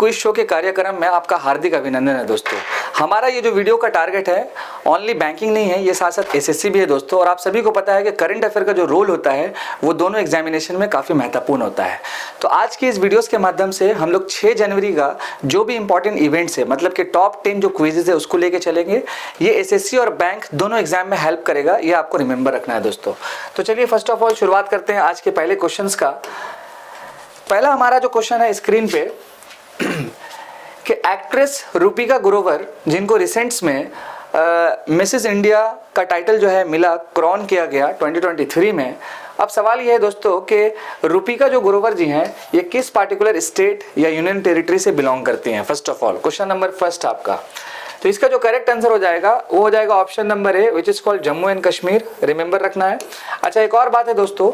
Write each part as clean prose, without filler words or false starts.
Quiz show के कार्यक्रम में आपका हार्दिक अभिनंदन है दोस्तों। हमारा ये जो वीडियो का टारगेट है ओनली बैंकिंग नहीं है, ये साथ साथ एसएससी भी है दोस्तों। और आप सभी को पता है कि करंट अफेयर का जो रोल होता है वो दोनों एग्जामिनेशन में काफ़ी महत्वपूर्ण होता है। तो आज की इस वीडियोस के माध्यम से हम लोग 6 जनवरी का जो भी इंपॉर्टेंट इवेंट्स है, मतलब कि टॉप 10 जो क्विजेज है उसको लेके चलेंगे। ये एसएससी और बैंक दोनों एग्जाम में हेल्प करेगा, ये आपको रिमेंबर रखना है दोस्तों। तो चलिए फर्स्ट ऑफ ऑल शुरुआत करते हैं आज के पहले क्वेश्चन का। पहला हमारा जो क्वेश्चन है स्क्रीन पे कि एक्ट्रेस रूपिका ग्रोवर, जिनको रिसेंट्स में मिसेस इंडिया का टाइटल जो है मिला, क्रॉन किया गया 2023 में। अब सवाल ये है दोस्तों कि रूपिका जो ग्रोवर जी हैं ये किस पार्टिकुलर स्टेट या यूनियन टेरिटरी से बिलोंग करती हैं। First of all question number first आपका, तो इसका जो करेक्ट आंसर हो जाएगा वो हो जाएगा option number A, which is called Jammu and Kashmir. Remember रखना है। अच्छा, एक और बात है दोस्तों,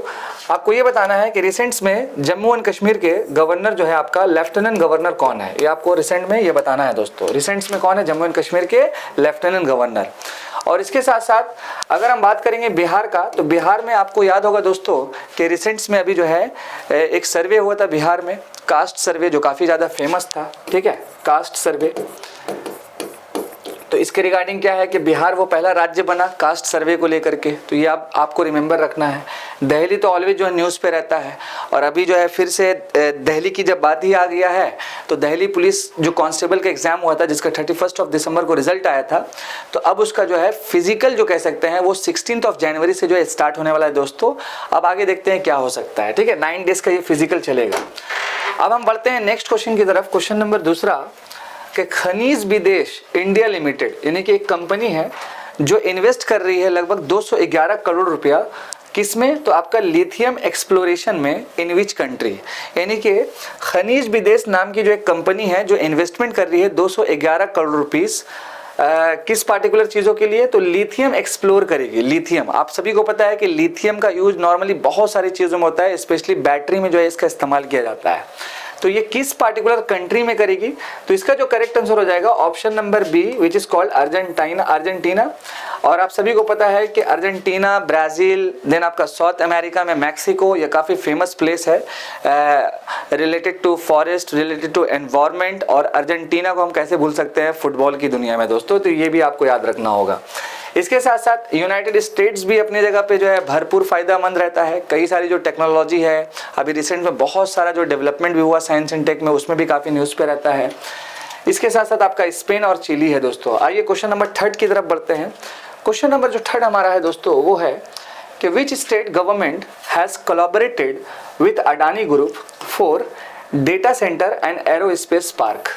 आपको ये बताना है कि रिसेंट्स में जम्मू एंड कश्मीर के गवर्नर जो है आपका लेफ्टिनेंट गवर्नर कौन है, ये आपको रिसेंट में ये बताना है दोस्तों। रिसेंट्स में कौन है जम्मू एंड कश्मीर के लेफ्टिनेंट गवर्नर। और इसके साथ साथ अगर हम बात करेंगे बिहार का, तो बिहार में आपको याद होगा दोस्तों कि रिसेंट्स में अभी जो है एक सर्वे हुआ था बिहार में, कास्ट सर्वे, जो काफ़ी ज़्यादा फेमस था। ठीक है, कास्ट सर्वे। तो इसके रिगार्डिंग क्या है कि बिहार वो पहला राज्य बना कास्ट सर्वे को लेकर के, तो ये आपको रिमेंबर रखना है। दिल्ली तो ऑलवेज जो है न्यूज़ पे रहता है, और अभी जो है फिर से दिल्ली की जब बात ही आ गया है, तो दिल्ली पुलिस जो कांस्टेबल का एग्जाम हुआ था जिसका 31 दिसंबर को रिजल्ट आया था, तो अब उसका जो है फिजिकल जो कह सकते हैं वो 16 जनवरी से जो है स्टार्ट होने वाला है दोस्तों। अब आगे देखते हैं क्या हो सकता है। ठीक है, 9 डेज का ये फिजिकल चलेगा। अब हम बढ़ते हैं नेक्स्ट क्वेश्चन की तरफ। क्वेश्चन नंबर दूसरा कि खनिज विदेश इंडिया लिमिटेड, यानी कि एक कंपनी है जो इन्वेस्ट कर रही है लगभग 211 करोड़ रुपया किसमें, तो आपका लिथियम एक्सप्लोरेशन में। इन विच कंट्री, यानी कि खनिज विदेश नाम की जो एक कंपनी है जो इन्वेस्टमेंट कर रही है 211 करोड़ रुपीस किस पार्टिकुलर चीज़ों के लिए, तो लिथियम एक्सप्लोर करेगी। लिथियम, आप सभी को पता है कि लिथियम का यूज नॉर्मली बहुत सारी चीज़ों में होता है, स्पेशली बैटरी में जो है इसका इस्तेमाल किया जाता है। तो ये किस पार्टिकुलर कंट्री में करेगी, तो इसका जो करेक्ट आंसर हो जाएगा option number B, which is called Argentina. और आप सभी को पता है कि अर्जेंटीना, ब्राज़ील, देन आपका साउथ अमेरिका में मैक्सिको, ये काफ़ी फेमस प्लेस है related to forest, related to environment. और अर्जेंटीना को हम कैसे भूल सकते हैं फुटबॉल की दुनिया में दोस्तों, तो ये भी आपको याद रखना होगा। इसके साथ साथ यूनाइटेड स्टेट्स भी अपनी जगह पे जो है भरपूर फायदेमंद रहता है। कई सारी जो टेक्नोलॉजी है, अभी रिसेंट में बहुत सारा जो डेवलपमेंट भी हुआ साइंस एंड टेक में, उसमें भी काफ़ी न्यूज़ पे रहता है। इसके साथ साथ आपका स्पेन और चिली है दोस्तों। आइए क्वेश्चन नंबर 3 की तरफ बढ़ते हैं। क्वेश्चन नंबर जो 3 हमारा है दोस्तों वो है कि which state government has collaborated with Adani group for data centre and aerospace park,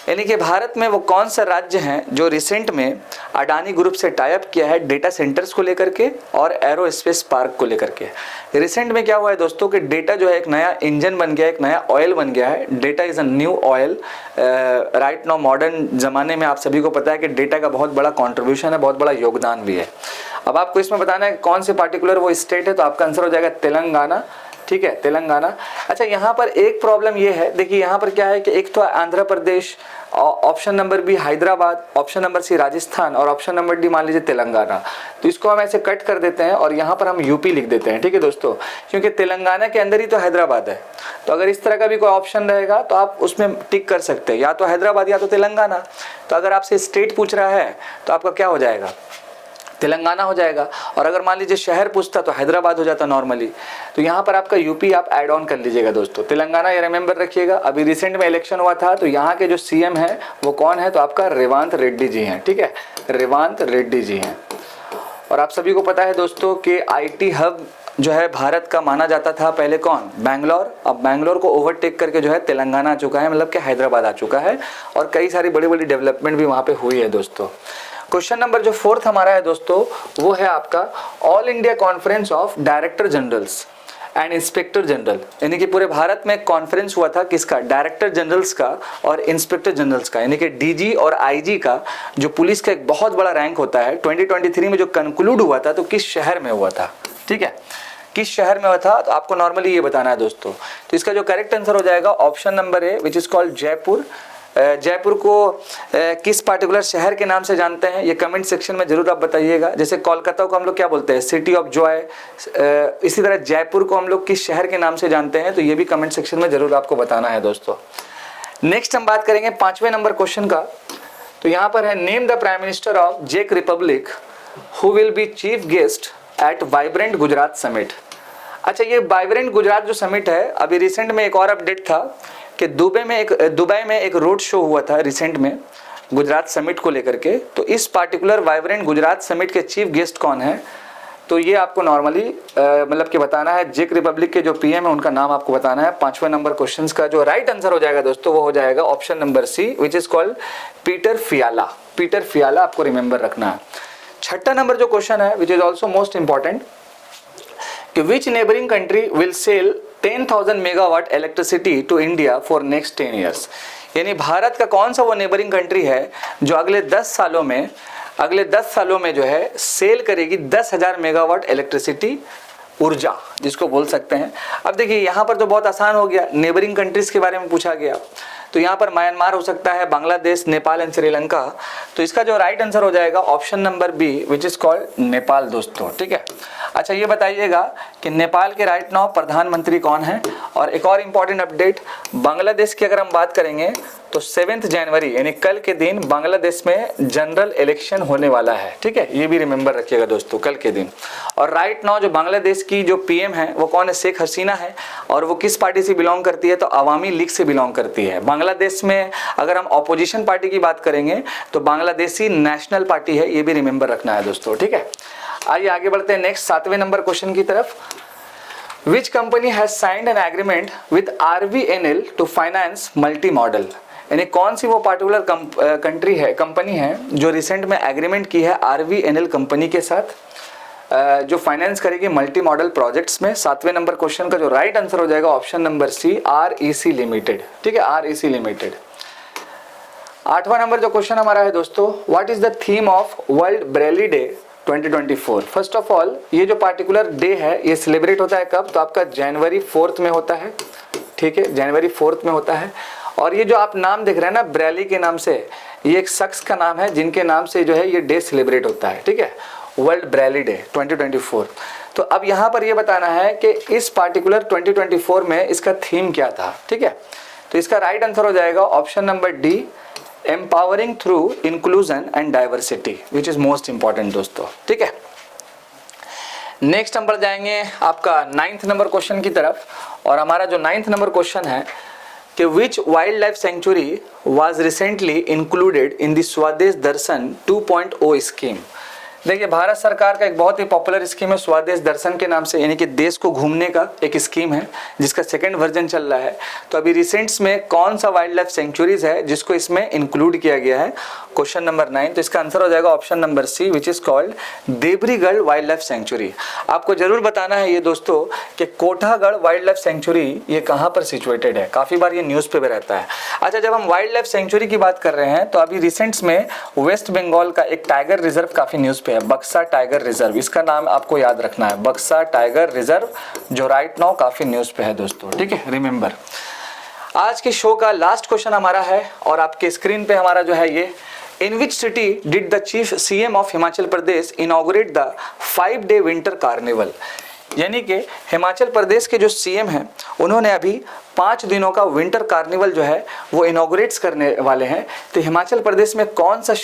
यानी कि भारत में वो कौन सा राज्य है जो रिसेंट में अडानी ग्रुप से टाई अप किया है डेटा सेंटर्स को लेकर के और एरोस्पेस पार्क को लेकर के। रिसेंट में क्या हुआ है दोस्तों कि डेटा जो है एक नया इंजन बन गया है, एक नया ऑयल बन गया है। Data is a new oil right now. Modern ज़माने में आप सभी को पता है कि डेटा का बहुत बड़ा कॉन्ट्रीब्यूशन है, बहुत बड़ा योगदान भी है। अब आपको इसमें बताना है कौन से पार्टिकुलर वो स्टेट है, तो आपका आंसर हो जाएगा तेलंगाना। ठीक है, तेलंगाना। अच्छा, यहाँ पर एक प्रॉब्लम ये है, देखिए यहाँ पर क्या है कि एक तो Andhra Pradesh, option number B Hyderabad, option number C Rajasthan, और ऑप्शन नंबर डी मान लीजिए तेलंगाना। तो इसको हम ऐसे कट कर देते हैं और यहाँ पर हम यूपी लिख देते हैं। ठीक है दोस्तों, क्योंकि तेलंगाना के अंदर ही तो हैदराबाद है, तो अगर इस तरह का भी कोई ऑप्शन रहेगा तो आप उसमें टिक कर सकते हैं, या तो हैदराबाद या तो तेलंगाना। तो अगर आपसे स्टेट पूछ रहा है तो आपका क्या हो जाएगा, तेलंगाना हो जाएगा। और अगर मान लीजिए शहर पूछता तो हैदराबाद हो जाता नॉर्मली। तो यहाँ पर आपका यूपी आप ऐड ऑन कर लीजिएगा दोस्तों। तेलंगाना ये रिमेंबर रखिएगा। अभी रिसेंट में इलेक्शन हुआ था, तो यहाँ के जो सीएम है वो कौन है, तो आपका रेवंत रेड्डी जी हैं। ठीक है, रेवंत रेड्डी जी हैं। और आप सभी को पता है दोस्तों कि IT हब जो है भारत का माना जाता था पहले कौन, बैंगलोर। अब बैंगलोर को ओवरटेक करके जो है तेलंगाना आ चुका है, मतलब कि हैदराबाद आ चुका है, और कई सारी बड़ी बड़ी डेवलपमेंट भी वहाँ पे हुई है दोस्तों। क्वेश्चन नंबर जो 4 हमारा है दोस्तों वो है आपका all India conference of director generals and inspector general, यानी कि पूरे भारत में कॉन्फ्रेंस हुआ था किसका, डायरेक्टर जनरल्स का और इंस्पेक्टर जनरल्स का, यानी कि DG और IG का, जो पुलिस का एक बहुत बड़ा रैंक होता है। 2023 में जो कंक्लूड हुआ था तो किस शहर में हुआ था। ठीक है, किस शहर में हुआ था, तो आपको नॉर्मली ये बताना है दोस्तों। तो इसका जो करेक्ट आंसर हो जाएगा option number A, which is called Jaipur. Jaipur को किस पार्टिकुलर शहर के नाम से जानते हैं, ये कमेंट सेक्शन में जरूर आप बताइएगा। जैसे कोलकाता को हम लोग क्या बोलते हैं, सिटी ऑफ जॉय, इसी तरह जयपुर को हम लोग किस शहर के नाम से जानते हैं, तो ये भी कमेंट सेक्शन में जरूर आपको बताना है दोस्तों। नेक्स्ट हम बात करेंगे 5वें नंबर क्वेश्चन का। तो यहाँ पर है name the prime minister of चेक Republic who will be chief guest at vibrant Gujarat summit. अच्छा, ये वाइब्रेंट गुजरात जो समिट है, अभी रिसेंट में एक और अपडेट था कि दुबई में एक रोड शो हुआ था रिसेंट में गुजरात समिट को लेकर के। तो इस पार्टिकुलर वाइब्रेंट गुजरात समिट के चीफ गेस्ट कौन है, तो ये आपको नॉर्मली मतलब कि बताना है। चेक रिपब्लिक के जो पीएम है उनका नाम आपको बताना है। 5वें नंबर क्वेश्चन का जो राइट आंसर हो जाएगा दोस्तों वो हो जाएगा option number C, which is called Petr Fiala. Petr Fiala आपको रिमेंबर रखना है। 6ठा नंबर जो क्वेश्चन है, which is also most important, कि which neighbouring country will sell 10,000 megawatt electricity to India for next 10 years. यानी भारत का कौन सा वो नेबरिंग कंट्री है जो अगले 10 सालों में जो है सेल करेगी 10,000 मेगावाट इलेक्ट्रिसिटी ऊर्जा, जिसको बोल सकते हैं। अब देखिए यहाँ पर तो बहुत आसान हो गया, नेबरिंग कंट्रीज के बारे में पूछा गया। तो यहाँ पर म्यांमार हो सकता है, बांग्लादेश, नेपाल एंड श्रीलंका। तो इसका जो राइट आंसर हो जाएगा option number B, which is called Nepal दोस्तों। ठीक है। अच्छा, ये बताइएगा कि नेपाल के राइट नाउ प्रधानमंत्री कौन है। और एक और इम्पॉर्टेंट अपडेट, बांग्लादेश की अगर हम बात करेंगे तो 7 जनवरी यानी कल के दिन बांग्लादेश में जनरल इलेक्शन होने वाला है। ठीक है, ये भी रिमेंबर रखिएगा दोस्तों, कल के दिन। और राइट नाउ जो बांग्लादेश की जो पीएम है वो कौन है, शेख हसीना है। और वो किस पार्टी से बिलोंग करती है, तो अवामी लीग से बिलोंग करती है। बांग्लादेश में अगर हम ऑपोजिशन पार्टी की बात करेंगे तो बांग्लादेशी नेशनल पार्टी है, ये भी रिमेंबर रखना है दोस्तों। ठीक है, आइए आगे बढ़ते हैं नेक्स्ट 7वें नंबर क्वेश्चन की तरफ। Which company has signed an agreement with RVNL to finance multi modal. यानी कौन सी वो पार्टिकुलर कंपनी है जो रिसेंट में एग्रीमेंट की है RVNL कंपनी के साथ, जो फाइनेंस करेगी मल्टी मॉडल प्रोजेक्ट्स में। 7वें नंबर क्वेश्चन का जो राइट आंसर हो जाएगा option number C, REC limited. ठीक है, REC लिमिटेड। 8वां नंबर जो क्वेश्चन हमारा है दोस्तों, what is the theme of world Braille day 2024। First of all, ये जो पार्टिकुलर डे है ये सेलिब्रेट होता है कब, तो आपका जनवरी 4 में होता है। ठीक है, जनवरी 4 में होता है। और ये जो आप नाम देख रहे हैं ना ब्रेली के नाम से, ये एक शख्स का नाम है जिनके नाम से जो है ये डे सेलिब्रेट होता है। ठीक है, वर्ल्ड ब्रेली डे 2024। तो अब यहाँ पर ये बताना है कि इस पार्टिकुलर 2024 में इसका थीम क्या था। ठीक है, तो इसका राइट आंसर हो जाएगा option number D, empowering through inclusion and diversity, which is most important दोस्तों। ठीक है, नेक्स्ट हम बढ़ जाएंगे आपका 9th नंबर क्वेश्चन की तरफ। और हमारा जो 9th नंबर क्वेश्चन है कि which wildlife sanctuary was recently included in the Swadesh Darshan 2.0 scheme. देखिए, भारत सरकार का एक बहुत ही पॉपुलर स्कीम है स्वदेश दर्शन के नाम से, यानी कि देश को घूमने का एक स्कीम है जिसका 2nd वर्जन चल रहा है। तो अभी रिसेंट्स में कौन सा वाइल्ड लाइफ सेंचुरीज है जिसको इसमें इंक्लूड किया गया है, क्वेश्चन नंबर 9। तो इसका आंसर हो जाएगा option number C, which is called Devrigarh wildlife sanctuary. आपको जरूर बताना है ये दोस्तों कि कोठागढ़ वाइल्ड लाइफ सेंचुरी ये कहाँ पर सिचुएटेड है, काफी बार ये न्यूज पे भी रहता है। अच्छा, जब हम वाइल्ड लाइफ सेंचुरी की बात कर रहे हैं तो अभी रिसेंट्स में वेस्ट बंगाल का एक टाइगर रिजर्व काफी न्यूज पे है, बक्सा टाइगर रिजर्व। इसका नाम आपको याद रखना है, बक्सा टाइगर रिजर्व, जो राइट नाउ काफी न्यूज पे है दोस्तों। ठीक है, रिमेंबर। आज के शो का लास्ट क्वेश्चन हमारा है और आपके स्क्रीन पे हमारा जो है ये, in which city did the chief CM of Himachal Pradesh inaugurate the 5-day winter carnival. यानी कि हिमाचल प्रदेश के जो CM हैं उन्होंने अभी 5 दिनों का विंटर कार्निवल जो है वो इनॉग्रेट्स करने वाले हैं। तो हिमाचल प्रदेश में कौन से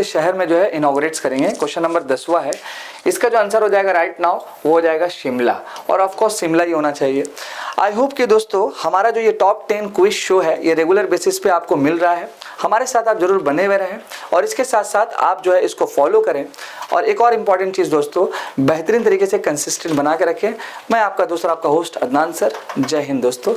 शहर में जो है इनॉग्रेट्स करेंगे, क्वेश्चन नंबर 10वां है। इसका जो आंसर हो जाएगा राइट नाउ वो हो जाएगा शिमला, और ऑफ कोर्स शिमला ही होना चाहिए। आई होप कि दोस्तों हमारा जो ये टॉप 10 क्विज शो है ये रेगुलर बेसिस पे आपको मिल रहा है। हमारे साथ आप जरूर बने हुए रहें और इसके साथ साथ आप जो है इसको फॉलो करें। और एक और इम्पॉर्टेंट चीज़ दोस्तों, बेहतरीन तरीके से कंसिस्टेंट बना के रखें। मैं आपका दूसरा आपका होस्ट अदनान सर। जय हिंद दोस्तों।